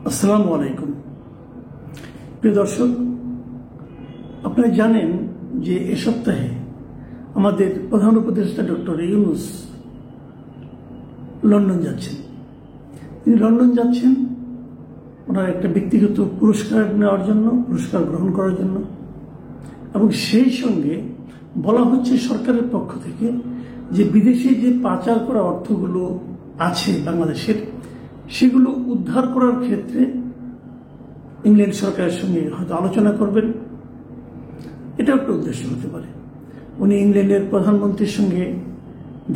আসসালামু আলাইকুম। প্রিয় দর্শক, আপনারা জানেন যে এ সপ্তাহে আমাদের প্রধান উপদেষ্টা ডক্টর ইউনূস লন্ডন যাচ্ছেন। তিনি লন্ডন যাচ্ছেন ওনার একটা ব্যক্তিগত পুরস্কার নেওয়ার জন্য, পুরস্কার গ্রহণ করার জন্য, এবং সেই সঙ্গে বলা হচ্ছে সরকারের পক্ষ থেকে যে বিদেশে যে পাচার করা অর্থগুলো আছে বাংলাদেশের, সেগুলো উদ্ধার করার ক্ষেত্রে ইংল্যান্ড সরকারের সঙ্গে হয়তো আলোচনা করবেন। এটা একটা উদ্দেশ্য হতে পারে। উনি ইংল্যান্ডের প্রধানমন্ত্রীর সঙ্গে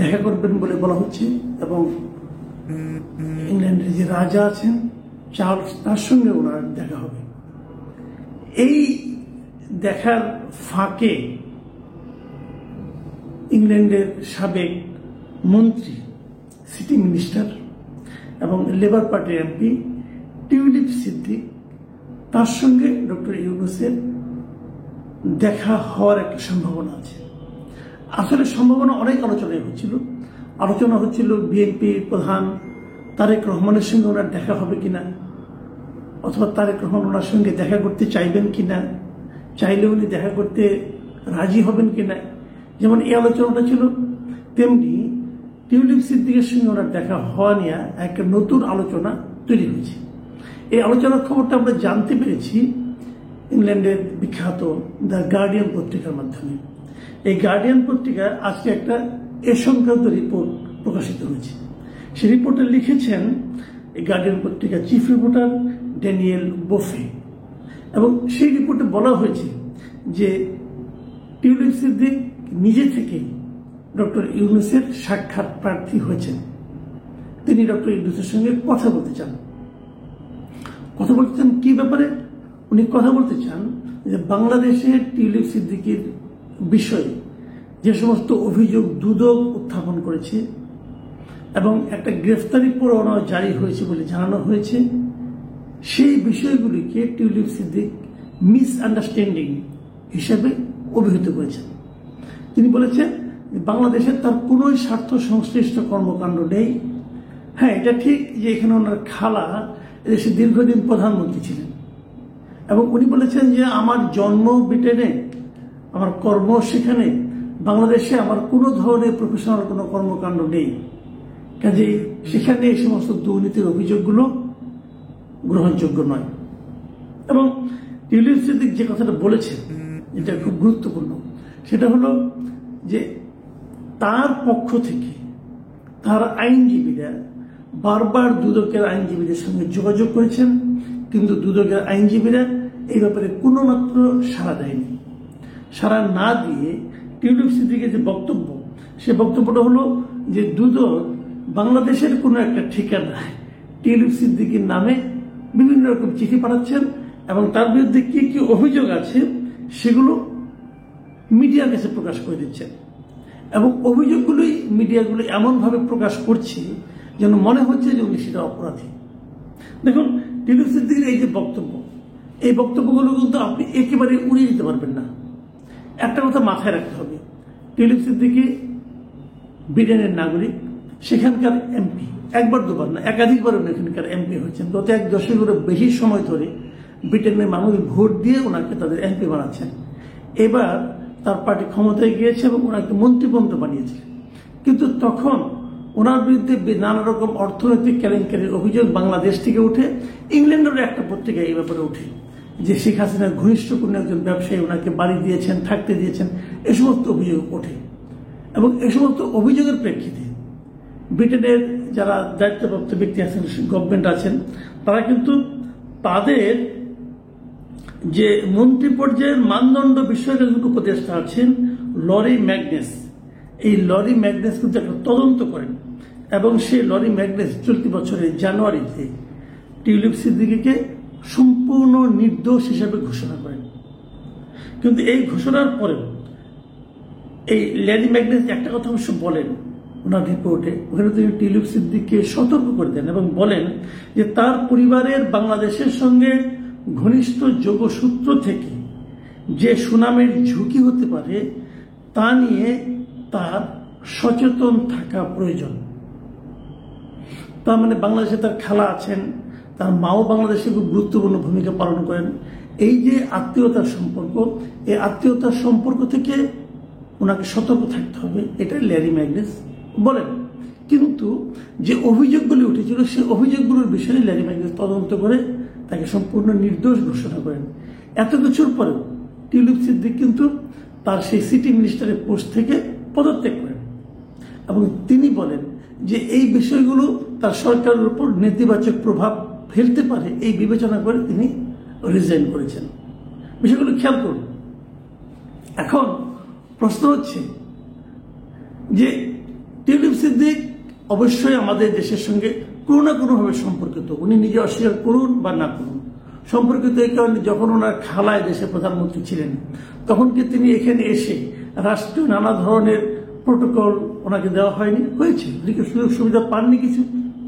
দেখা করবেন বলে বলা হচ্ছে, এবং ইংল্যান্ডের যে রাজা আছেন চার্লস, তার সঙ্গে ওনার দেখা হবে। এই দেখার ফাঁকে ইংল্যান্ডের সাবেক মন্ত্রী, সিটি মিনিস্টার এবং লেবার পার্টির এমপি টিউলিপ সিদ্দিক, তার সঙ্গে ডক্টর ইউনূসের দেখা হওয়ার একটা সম্ভাবনা আছে। আসলে সম্ভাবনা অনেক আলোচনা হচ্ছিল বিএনপি প্রধান তারেক রহমানের সঙ্গে ওনার দেখা হবে কিনা, অথবা তারেক রহমান ওনার সঙ্গে দেখা করতে চাইবেন কিনা, চাইলে উনি দেখা করতে রাজি হবেন কিনা। যেমন এই আলোচনাটা ছিল, তেমনি টিউলিপ সিদ্দিকের সঙ্গে ওনার দেখা হওয়া নিয়ে একটা নতুন আলোচনা তৈরি হয়েছে। এই আলোচনার খবরটা আমরা জানতে পেরেছি ইংল্যান্ডের বিখ্যাত দ্য গার্ডিয়ান পত্রিকার মাধ্যমে। এই গার্ডিয়ান পত্রিকায় আজকে একটা এ সংক্রান্ত রিপোর্ট প্রকাশিত হয়েছে। সেই রিপোর্টে লিখেছেন এই গার্ডিয়ান পত্রিকার চিফ রিপোর্টার ড্যানিয়েল বোফে, এবং সেই রিপোর্টে বলা হয়েছে যে টিউলিপ সিদ্দিক নিজে থেকেই ডক্টর ইউনূসের সাক্ষাৎ প্রার্থী হয়েছেন। তিনি ডক্টর ইউনূসের সঙ্গে কথা বলতে চান। কি ব্যাপারে উনি কথা বলতে চান? যে বাংলাদেশের টিউলিপ সিদ্দিকের বিষয়ে যে সমস্ত অভিযোগ দুদক উত্থাপন করেছে এবং একটা গ্রেফতারি পরোয়ানা জারি হয়েছে বলে জানানো হয়েছে, সেই বিষয়গুলিকে টিউলিপ সিদ্দিক মিসআন্ডারস্ট্যান্ডিং হিসাবে অভিহিত করেছেন। তিনি বলেছেন বাংলাদেশের তার কোনো স্বার্থ সংশ্লিষ্ট কর্মকাণ্ড নেই। হ্যাঁ, এটা ঠিক যে এখানে ওনার খালা এদেশে দীর্ঘদিন প্রধানমন্ত্রী ছিলেন, এবং উনি বলেছেন যে আমার জন্ম ব্রিটেনে, আমার কর্ম সেখানে, বাংলাদেশে আমার কোনো ধরনের প্রফেশনাল কোনো কর্মকাণ্ড নেই, কাজেই সেখানে এই সমস্ত দুর্নীতির অভিযোগগুলো গ্রহণযোগ্য নয়। এবং টিউলিপ সিদ্দিক যে কথাটা বলেছেন, এটা খুব গুরুত্বপূর্ণ, সেটা হলো যে তার পক্ষ থেকে তার আইনজীবীরা বারবার দুদকের আইনজীবীদের সঙ্গে যোগাযোগ করেছেন, কিন্তু দুদকের আইনজীবীরা এই ব্যাপারে কোনো মাত্র সাড়া দেয়নি। সাড়া না দিয়ে টিউলিপ সিদ্দিকের যে বক্তব্য, সে বক্তব্যটা হলো যে দুদক বাংলাদেশের কোনো একটা ঠিকানায় টিউলিপ সিদ্দিকের নামে বিভিন্ন রকম চিঠি পাঠাচ্ছেন, এবং তার বিরুদ্ধে কি কি অভিযোগ আছে সেগুলো মিডিয়ার কাছে প্রকাশ করে দিচ্ছেন, এবং অভিযোগগুলোই মিডিয়াগুলো এমনভাবে প্রকাশ করছে যেন মনে হচ্ছে যে উনি সেটা অপরাধী। দেখুন, টিউলিপ সিদ্দিকের এই যে বক্তব্য, এই বক্তব্যগুলো কিন্তু আপনি একেবারে উড়িয়ে দিতে পারবেন না। একটা কথা মাথায় রাখতে হবে, টিউলিপ সিদ্দিকি ব্রিটেনের নাগরিক, সেখানকার এমপি, একবার দুবার না একাধিকবার এখানকার এমপি হয়েছেন। গত এক দশকেরও বেশি সময় ধরে ব্রিটেনের মানুষ ভোট দিয়ে ওনাকে তাদের এমপি বানাচ্ছেন। এবার তার পার্টি ক্ষমতায় গিয়েছে এবং ওনাকে মন্ত্রী পর্যন্ত বানিয়েছে, কিন্তু তখন ওনার বিরুদ্ধে নানা রকম অর্থনৈতিক কেলেঙ্কারির অভিযোগ বাংলাদেশ থেকে উঠে, ইংল্যান্ডেরও একটা পত্রিকায় এই ব্যাপারে উঠে যে শেখ হাসিনার ঘনিষ্ঠ কোনো একজন ব্যবসায়ী ওনাকে বাড়ি দিয়েছেন, থাকতে দিয়েছেন, এ সমস্ত অভিযোগ ওঠে। এবং এ সমস্ত অভিযোগের প্রেক্ষিতে ব্রিটেনের যারা দায়িত্বপ্রাপ্ত ব্যক্তি আছেন, গভর্নমেন্ট আছেন, তারা কিন্তু তাদের যে মন্ত্রী পর্যায়ের মানদণ্ড বিষয়ক একজন উপদেষ্টা আছেন লরি ম্যাগনেস, এই লরি ম্যাগনেস কিন্তু একটা তদন্ত করেন, এবং সেই লরি ম্যাগনেস চলতি বছরের জানুয়ারিতে টিউলিপ সিদ্দিকিকে সম্পূর্ণ নির্দোষ হিসাবে ঘোষণা করেন। কিন্তু এই ঘোষণার পরেও এই লরি ম্যাগনেস একটা কথা অবশ্য বলেন ওনার রিপোর্টে, ওখানে তিনি টিউলিপ সিদ্দিককে সতর্ক করে দেন এবং বলেন যে তার পরিবারের বাংলাদেশের সঙ্গে ঘনিষ্ঠ যোগসূত্র থেকে যে সুনামের ঝুঁকি হতে পারে তা নিয়ে তার সচেতন থাকা প্রয়োজন। তার মানে বাংলাদেশে তার খালা আছেন, তার মাও বাংলাদেশে খুব গুরুত্বপূর্ণ ভূমিকা পালন করেন। এই যে আত্মীয়তার সম্পর্ক, এই আত্মীয়তার সম্পর্ক থেকে ওনাকে সতর্ক থাকতে হবে, এটা ল্যারি ম্যাগনেস বলেন। কিন্তু যে অভিযোগগুলি উঠেছিল সেই অভিযোগগুলোর বিষয়ে ল্যারি ম্যাগনেস তদন্ত করে তাকে সম্পূর্ণ নির্দোষ ঘোষণা করেন। এত কিছুর পরেও টিউলিপ সিদ্দিক কিন্তু তার সেই সিটি মিনিস্টারের পোস্ট থেকে পদত্যাগ করেন এবং তিনি বলেন যে এই বিষয়গুলো তার সরকারের উপর নেতিবাচক প্রভাব ফেলতে পারে, এই বিবেচনা করে তিনি রিজাইন করেছেন। বিষয়গুলো খেয়াল করুন। এখন প্রশ্ন হচ্ছে যে টিউলিপ সিদ্দিক অবশ্যই আমাদের দেশের সঙ্গে কোনো না কোনোভাবে সম্পর্কিত, উনি নিজে অস্বীকার করুন বা না করুন। সম্পর্কিত এই কারণে যখন ওনার খালায় দেশে প্রধানমন্ত্রী ছিলেন তখন কি তিনি এখানে এসে রাষ্ট্রীয় নানা ধরনের প্রোটোকল ওনাকে দেওয়া হয়নি? হয়েছে। উনি কি সুযোগ সুবিধা পাননি? কিছু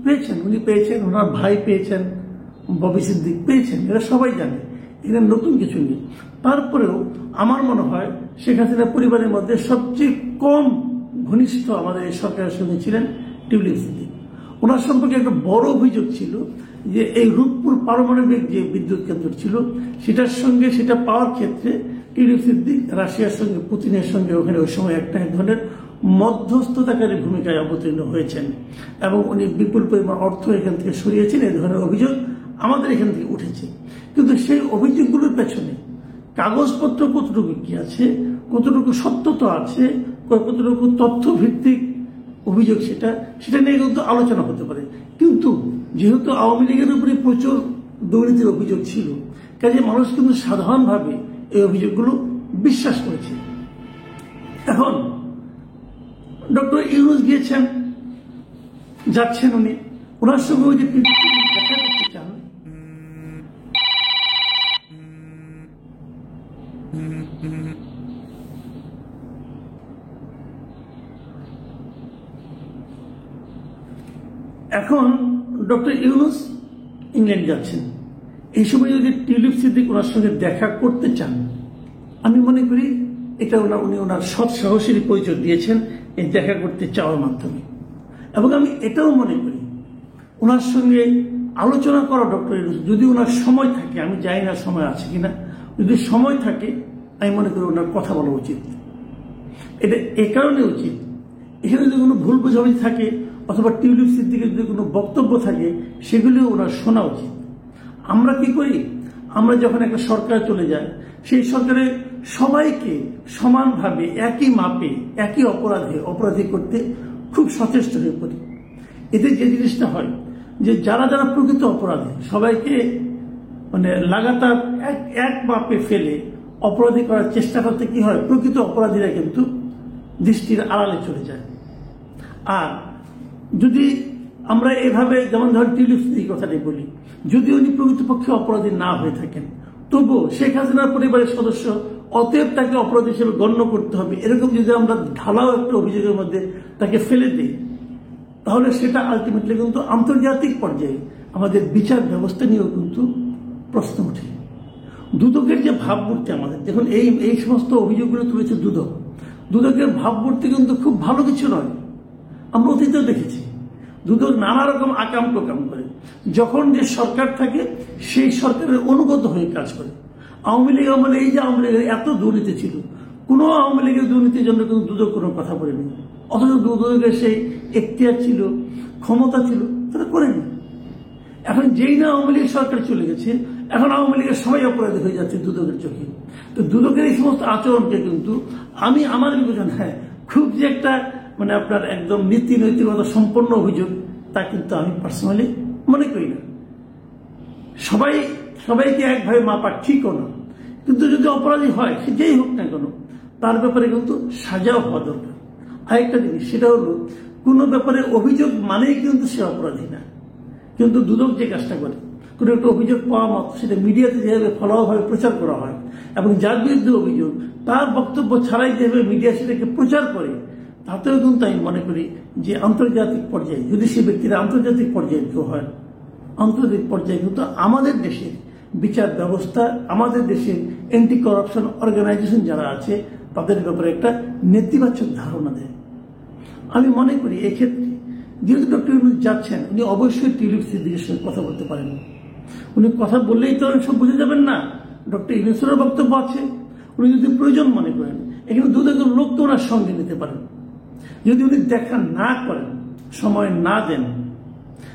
পেয়েছেন, উনি পেয়েছেন, ওনার ভাই পেয়েছেন, ববি সিদ্দিক পেয়েছেন, এরা সবাই জানে, এখানে নতুন কিছু নেই। তারপরেও আমার মনে হয় শেখ হাসিনা পরিবারের মধ্যে সবচেয়ে কম ঘনিষ্ঠ আমাদের এই সরকারের সঙ্গে ছিলেন টিউলিপ সিদ্দিক। ওনার সম্পর্কে একটা বড় অভিযোগ ছিল যে এই রূপপুর পারমাণবিক যে বিদ্যুৎ কেন্দ্র ছিল সেটা পাওয়ার ক্ষেত্রে টিউলিপ সিদ্দিক রাশিয়ার সঙ্গে, পুতিনের সঙ্গে ওখানে ওই সময় এক ধরনের মধ্যস্থতাকারী ভূমিকায় অবতীর্ণ হয়েছেন এবং উনি বিপুল পরিমাণ অর্থ এখান থেকে সরিয়েছেন। এই ধরনের অভিযোগ আমাদের এখান থেকে উঠেছে। কিন্তু সেই অভিযোগগুলোর পেছনে কাগজপত্র কতটুকু কি আছে, কতটুকু সত্যতা আছে, কতটুকু তথ্য ভিত্তিক অভিযোগ সেটা নিয়ে কিন্তু আলোচনা হতে পারে। কিন্তু যেহেতু আওয়ামী লীগের উপরে প্রচুর দুর্নীতির অভিযোগ ছিল, কাজে মানুষ কিন্তু সাধারণভাবে এই অভিযোগগুলো বিশ্বাস করেছে। এখন ডক্টর ইউনূস গিয়েছেন, যাচ্ছেন, উনি ওনার সঙ্গে ওই যে দেখা করতে চান, এখন ডক্টর ইউনূস ইংল্যান্ড যাচ্ছেন। এই সময় যদি টিউলিপ সিদ্দিক ওনার সঙ্গে দেখা করতে চান, আমি মনে করি এটা উনি ওনার সৎ সাহসেরই পরিচয় দিয়েছেন এই দেখা করতে চাওয়ার মাধ্যমে। এবং আমি এটাও মনে করি ওনার সঙ্গে আলোচনা করা ডক্টর ইউনূস, যদি ওনার সময় থাকে, আমি জানি না সময় আছে কিনা, যদি সময় থাকে আমি মনে করি ওনার কথা বলা উচিত। এটা এ কারণে উচিত, এখানে যদি কোনো ভুল বোঝাবুঝি থাকে অথবা টিউলিপ সিদ্দিকের যদি কোনো বক্তব্য থাকে সেগুলিও ওনার শোনা উচিত। আমরা কি করি, আমরা যখন একটা সরকার চলে যায় সেই সরকারে সবাইকে সমানভাবে একই মাপে একই অপরাধী করতে খুব সচেষ্ট হয়ে পড়ি। এতে যে জিনিসটা হয় যে যারা প্রকৃত অপরাধী সবাইকে মানে লাগাতার এক মাপে ফেলে অপরাধী করার চেষ্টা করতে কি হয়, প্রকৃত অপরাধীরা কিন্তু দৃষ্টির আড়ালে চলে যায়। আর যদি আমরা এভাবে, যেমন ধর টিউলিপ সিদ্দিক কথাটাই বলি, যদি উনি প্রকৃতপক্ষে অপরাধী না হয়ে থাকেন তবুও শেখ হাসিনার পরিবারের সদস্য, অতএব তাকে অপরাধী হিসেবে গণ্য করতে হবে, এরকম যদি আমরা ঢালাও একটা অভিযোগের মধ্যে তাকে ফেলে দিই তাহলে সেটা আলটিমেটলি কিন্তু আন্তর্জাতিক পর্যায়ে আমাদের বিচার ব্যবস্থা নিয়েও কিন্তু প্রশ্ন ওঠে। দুদকের যে ভাবমূর্তি আমাদের, দেখুন এই সমস্ত অভিযোগগুলো তুলেছে দুদকের ভাবমূর্তি কিন্তু খুব ভালো কিছু নয়। আমরা অতীতেও দেখেছি দুদক নানা রকম আকাম প্রকাম করে, যখন যে সরকার থাকে সেই সরকারের অনুগত হয়ে কাজ করে। আওয়ামী লীগ আমলে এই যে আওয়ামী লীগের এত দুর্নীতি ছিল, কোনো আওয়ামী লীগের দুর্নীতির জন্য কিন্তু দুদক কোনো কথা বলেনি, অথচ দুদকের সেই এখতিয়ার ছিল, ক্ষমতা ছিল, তারা করেনি। এখন যেই না আওয়ামী লীগ সরকার চলে গেছে, এখন আওয়ামী লীগের সবাই অপরাধী হয়ে যাচ্ছে দুদকের চোখে। তো দুদকের এই সমস্ত আচরণকে কিন্তু আমার বিবেচনা, খুব যে একটা মানে আপনার একদম নীতি নৈতিকতা সম্পন্ন অভিযোগ তা কিন্তু আমি পার্সোনালি মনে করি না। সবাইকে একভাবে মাপা ঠিকও না, কিন্তু যদি অপরাধী হয় সে যেই হোক না কেন তার ব্যাপারে কিন্তু সাজাও হওয়া দরকার। আরেকটা জিনিস, সেটা হলো কোনো ব্যাপারে অভিযোগ মানেই কিন্তু সে অপরাধী না। কিন্তু দুদক যে কাজটা করে, কোনো একটা অভিযোগ পাওয়া মাত্র সেটা মিডিয়াতে যেভাবে ফলাভাবে প্রচার করা হয় এবং যার বিরুদ্ধে অভিযোগ তার বক্তব্য ছাড়াই যেভাবে মিডিয়া সেটাকে প্রচার করে, তাতেও কিন্তু আমি মনে করি যে আন্তর্জাতিক পর্যায়ে যদি সে ব্যক্তিরা আন্তর্জাতিক পর্যায়ে কেউ হয়, আন্তর্জাতিক পর্যায়ে কিন্তু আমাদের দেশের বিচার ব্যবস্থা, আমাদের দেশের অ্যান্টি করাপশন অর্গানাইজেশন যারা আছে তাদের ব্যাপারে একটা নেতিবাচক ধারণা দেয়। আমি মনে করি এক্ষেত্রে যেহেতু ডক্টর ইউনূস যাচ্ছেন, উনি অবশ্যই টিউলিপ সিদ্দিকের সঙ্গে কথা বলতে পারেন। উনি কথা বললেই তো সব বুঝে যাবেন না। ডক্টর ইউনূসের বক্তব্য আছে, উনি যদি প্রয়োজন মনে করেন এখানে দু একজন লোক তো ওনার সঙ্গে নিতে পারেন। যদি উনি দেখা না করেন, সময় না দেন,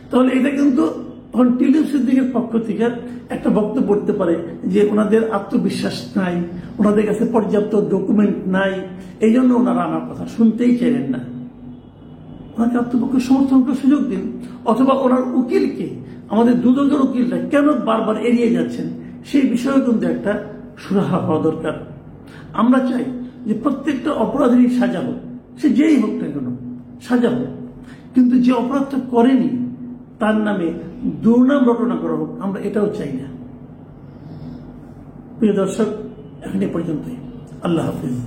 তাহলে এটা কিন্তু তখন টিউলিপ সিদ্দিকের পক্ষ থেকে একটা বক্তব্য পড়তে পারে যে ওনাদের আত্মবিশ্বাস নাই, ওনাদের কাছে পর্যাপ্ত ডকুমেন্ট নাই, এই জন্য ওনারা আমার কথা শুনতেই চাইলেন না। ওনাকে আত্মপক্ষে সমর্থন করে সুযোগ দিন, অথবা ওনার উকিলকে, আমাদের দুদকের উকিলরা কেন বারবার এড়িয়ে যাচ্ছেন সেই বিষয়ে কিন্তু একটা সুরাহা হওয়া দরকার। আমরা চাই যে প্রত্যেকটা অপরাধীরই সাজা হোক, সে যেই হোক না কেন সাজা হোক, কিন্তু যে অপরাধটা করেনি তার নামে দুর্নাম রটনা করা হোক, আমরা এটাও চাই না। প্রিয় দর্শক, এখন এ পর্যন্তই। আল্লাহ হাফিজ।